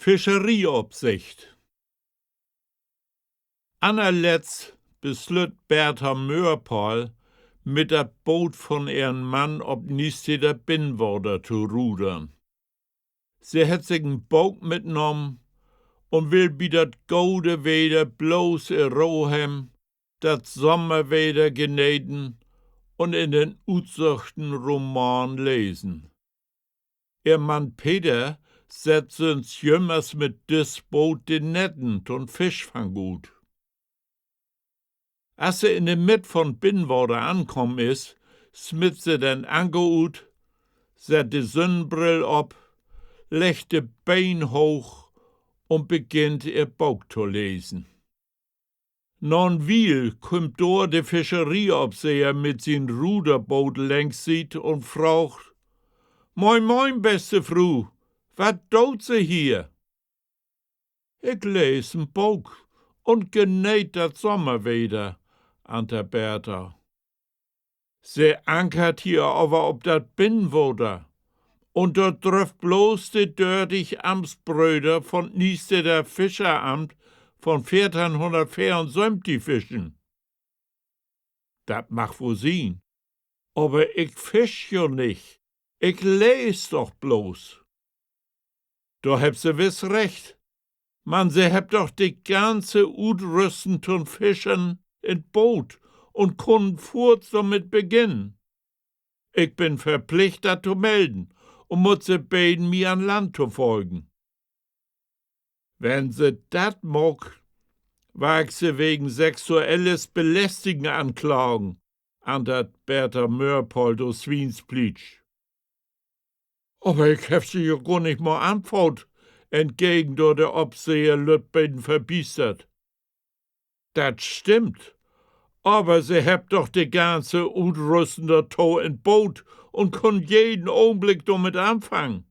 Fischereiopsicht. Anerletzt beslüt Bertha Mörpal, mit dat Boot von ihren Mann ob Niesteder Binnenwater zu rudern. Sie hat sich ein Boot mitgenommen und will wie dat gode Wetter bloß in Rohem, dat Sommerwetter geneten und in den utsuchten Roman lesen. Ihr Mann Peter setzt uns jümmers mit dis Boot den Netten und Fischfanggut. Als sie in der Mitte von Binnenwater ankommen ist, smitt sie den Anker ut, set die Sonnenbrill ab, legt die Bein hoch und beginnt ihr Buch zu lesen. Non viel kommt dort der Fischereiaufseher mit sin Ruderboot längs sieht und fragt: Moin, moin, beste Fru, wat tut sie hier? Ich lese ein Buch und genießt das Sommerwetter, antwortet Bertha. Sie ankert hier aber ob dat Binnenwater und dort trifft bloß die dörtig Amtsbrüder von Niesteder Fischeramt von 1474 fischen. Dat mag wohl sein, aber ich fisch jo nicht, ich les doch bloß. Da hebt sie wiss recht. Man, sie hebt doch die ganze Utrüsten zum Fischen in Boot und können fort damit beginnen. Ich bin verpflichtet zu melden und muss sie beten, mir an Land zu folgen. Wenn sie dat mag, wag sie wegen sexuelles Belästigen anklagen, antwortet Bertha Mörpal durch Swinsplitsch. Aber ich hab sie ja gar nicht mal antwortet, entgegen der Obseher Lütben verbiestert. Dat stimmt, aber sie habt doch die ganze Utrüstende Tau in Boot und können jeden Augenblick damit anfangen.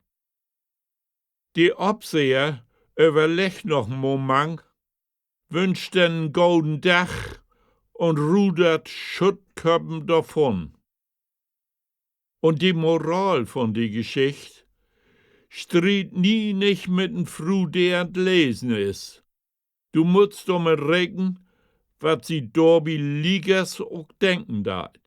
Die Obseher überlegt noch einen Moment, wünscht einen golden Dach und rudert Schuttköppen davon. Und die Moral von die Geschichte: Stried nie nicht mit n Fru, der lesen is. Du musst damit rechnen, wat sie Dorbi Liegers auch denken dat.